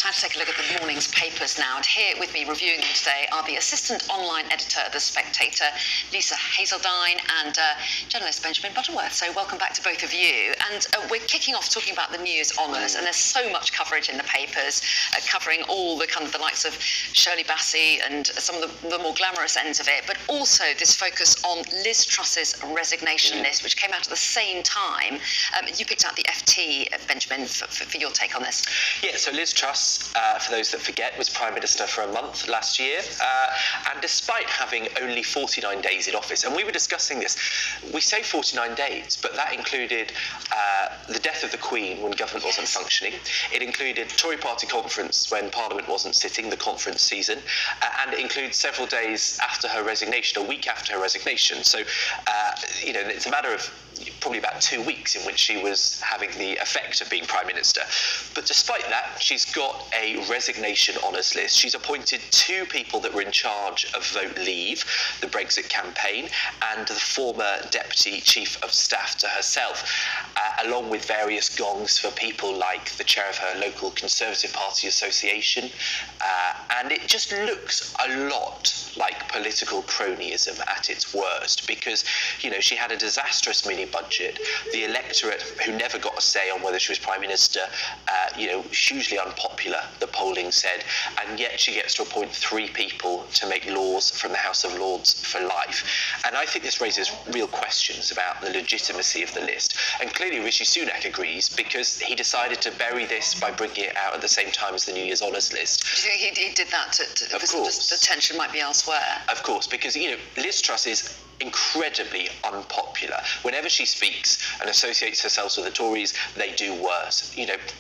Time to take a look at the morning's papers now. And here with me reviewing them today are the assistant online editor of The Spectator, Lisa Hazeldine, and journalist Benjamin Butterworth. So welcome back to both of you. And we're kicking off talking about the New Year's honours, and there's so much coverage in the papers covering all the kind of the likes of Shirley Bassey and some of the more glamorous ends of it, but also this focus on Liz Truss's resignation list, which came out at the same time. You picked out the FT, Benjamin, for your take on this. Yeah, so Liz Truss, for those that forget, was Prime Minister for a month last year, and despite having only 49 days in office, and we were discussing this, we say 49 days, but that included the death of the Queen when government wasn't functioning. It included Tory party conference when Parliament wasn't sitting, the conference season, and it includes several days after her resignation, a week after her resignation. So, it's a matter of probably about 2 weeks in which she was having the effect of being Prime Minister. But despite that, she's got a resignation honours list. She's appointed 2 people that were in charge of Vote Leave, the Brexit campaign, and the former Deputy Chief of Staff to herself, along with various gongs for people like the chair of her local Conservative Party association. And it just looks a lot like political cronyism at its worst, because, she had a disastrous mini-budget. The electorate, who never got a say on whether she was Prime Minister, hugely unpopular, the polling said, and yet she gets to appoint 3 people to make laws from the House of Lords for life. And I think this raises real questions about the legitimacy of the list. And clearly Rishi Sunak agrees, because he decided to bury this by bringing it out at the same time as the New Year's honours list. Do you think he did that Of course. The tension might be elsewhere? Of course, because, Liz Truss is incredibly unpopular. Whenever she speaks and associates herself with the Tories, they do worse.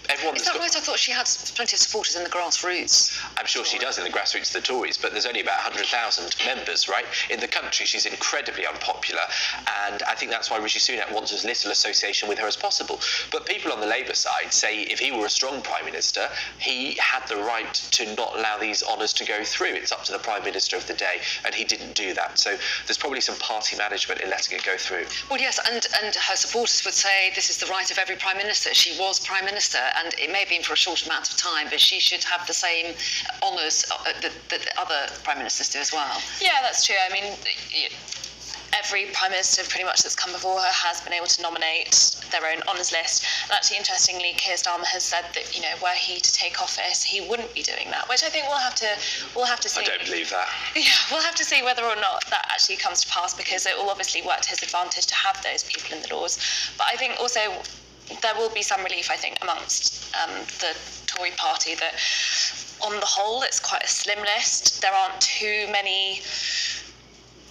Everyone. Is that right? I thought she had plenty of supporters in the grassroots. I'm sure she does in the grassroots of the Tories, but there's only about 100,000 members, right? In the country, she's incredibly unpopular, and I think that's why Rishi Sunak wants as little association with her as possible. But people on the Labour side say if he were a strong Prime Minister, he had the right to not allow these honours to go through. It's up to the Prime Minister of the day, and he didn't do that. So there's probably some party management in letting it go through. Well, yes, and her supporters would say this is the right of every Prime Minister. She was Prime Minister, and it may have been for a short amount of time, but she should have the same honours that other Prime Ministers do as well. Yeah, that's true. I mean, every Prime Minister pretty much that's come before her has been able to nominate their own honours list. And actually, interestingly, Keir Starmer has said that, were he to take office, he wouldn't be doing that, which I think we'll have to see. I don't believe that. Yeah, we'll have to see whether or not that actually comes to pass, because it will obviously work to his advantage to have those people in the Lords. But I think also there will be some relief, I think, amongst the Tory party that, on the whole, it's quite a slim list. There aren't too many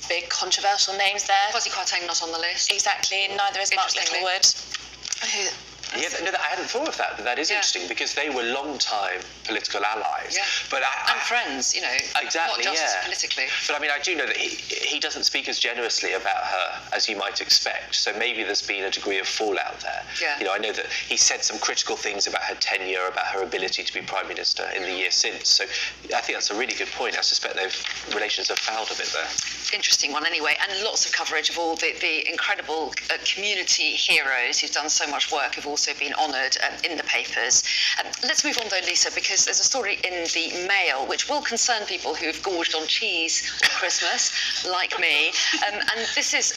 big controversial names there. Kwasi Kwarteng not on the list. Exactly, and neither is Mark Littlewood. Yeah, no, I hadn't thought of that, but that is interesting, because they were long-time political allies. Yeah. But and friends, exactly, not just politically. But I do know that he doesn't speak as generously about her as you might expect, so maybe there's been a degree of fallout there. Yeah. I know that he said some critical things about her tenure, about her ability to be Prime Minister in the year since, so I think that's a really good point. I suspect relations have fouled a bit there. Interesting one anyway, and lots of coverage of all the incredible community heroes who've done so much work, who've also been honoured in the papers. Let's move on though, Lisa, because there's a story in the Mail which will concern people who've gorged on cheese on Christmas, like me. And this is,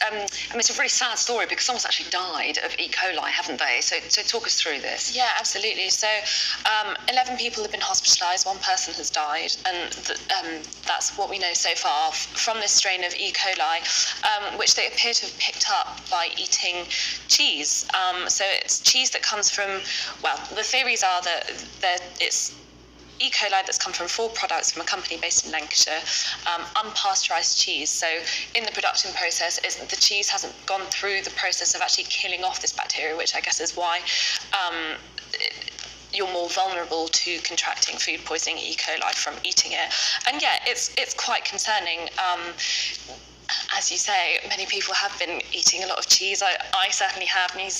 it's a very sad story, because someone's actually died of E. coli, haven't they? So talk us through this. Yeah, absolutely. So 11 people have been hospitalised, 1 person has died, and that's what we know so far from this strain of E. coli, which they appear to have picked up by eating cheese. So it's cheese that comes from, the theories are that it's E. coli that's come from 4 products from a company based in Lancashire, unpasteurised cheese. So in the production process, the cheese hasn't gone through the process of actually killing off this bacteria, which I guess is why you're more vulnerable to contracting food poisoning, E. coli, from eating it. And yeah, it's quite concerning. as you say, many people have been eating a lot of cheese. I certainly have. And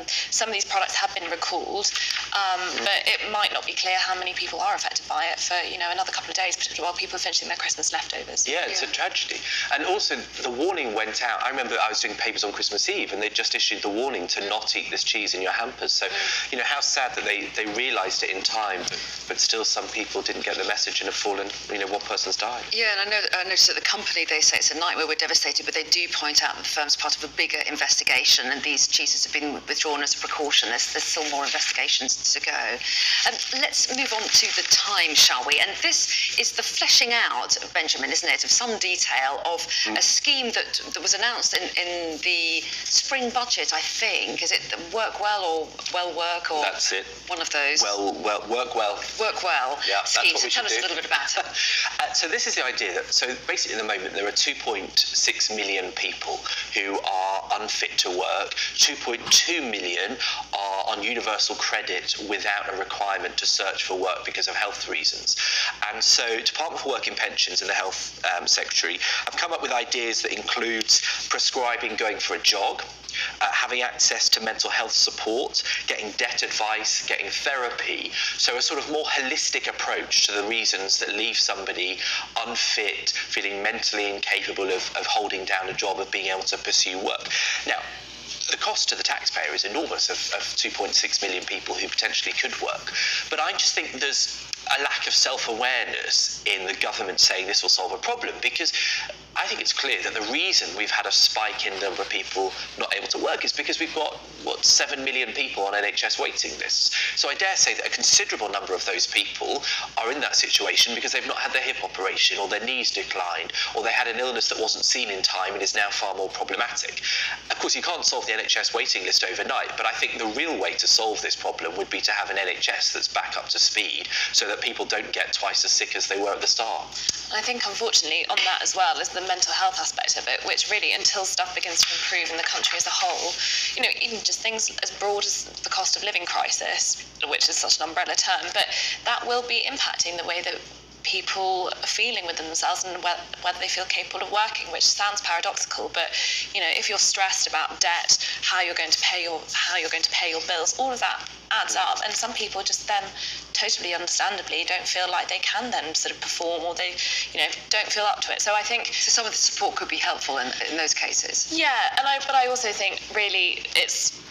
some of these products have been recalled, but it might not be clear how many people are affected by it for another couple of days, particularly while people are finishing their Christmas leftovers. Yeah, it's a tragedy. And also the warning went out. I remember I was doing papers on Christmas Eve, and they just issued the warning to not eat this cheese in your hampers. So, how sad that they realised it in time, but still some people didn't get the message and have fallen. One person's died. Yeah, and I noticed that the company, they say it's a nightmare, we're devastated, but they do point out that the firm's part of a bigger investigation, and these cheeses have been withdrawn as a precaution. There's still more investigations to go. Let's move on to the time, shall we? And this is the fleshing out, Benjamin, isn't it, of some detail of a scheme that was announced in the spring budget, I think. Is it Work Well or Well Work, or that's it? One of those. Well, Work Well. Work Well. Yeah, scheme. That's what we so tell us a little bit about it. So this is the idea that, so basically at the moment there are 2.6 million people who are unfit to work. 2.2 million are on universal credit without a requirement to search for work because of health reasons. And so Department for Work and Pensions and the Health Secretary have come up with ideas that includes prescribing going for a jog, having access to mental health support, getting debt advice, getting therapy. So a sort of more holistic approach to the reasons that leave somebody unfit, feeling mentally incapable of holding down a job, of being able to pursue work. Now, the cost to the taxpayer is enormous of 2.6 million people who potentially could work. But I just think there's a lack of self-awareness in the government saying this will solve a problem, because I think it's clear that the reason we've had a spike in the number of people not able to work is because we've got, 7 million people on NHS waiting lists. So I dare say that a considerable number of those people are in that situation because they've not had their hip operation, or their knees declined, or they had an illness that wasn't seen in time and is now far more problematic. Of course, you can't solve the NHS waiting list overnight, but I think the real way to solve this problem would be to have an NHS that's back up to speed so that people don't get twice as sick as they were at the start. I think, unfortunately, on that as well is the mental health aspect of it, which really, until stuff begins to improve in the country as a whole, even just things as broad as the cost of living crisis, which is such an umbrella term, but that will be impacting the way that people are feeling with themselves and whether they feel capable of working, which sounds paradoxical, but if you're stressed about debt, how you're going to pay your bills, all of that adds up, and some people just then totally understandably don't feel like they can then sort of perform, or they don't feel up to it. So I think some of the support could be helpful in those cases. Yeah, but I also think really it's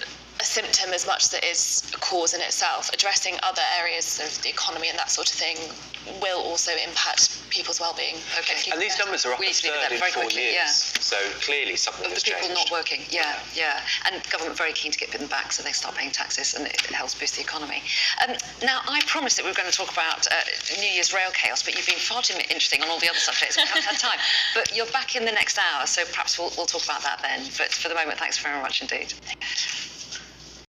a symptom as much as it is a cause in itself. Addressing other areas of the economy and that sort of thing will also impact people's well-being. Okay. And these numbers are up a third in 4 years. Yeah. So clearly something has changed. People not working, yeah. And government very keen to get them back so they start paying taxes, and it helps boost the economy. Now, I promised that we were going to talk about New Year's rail chaos, but you've been far too interesting on all the other subjects. We haven't had time. But you're back in the next hour, so perhaps we'll talk about that then. But for the moment, thanks very much indeed.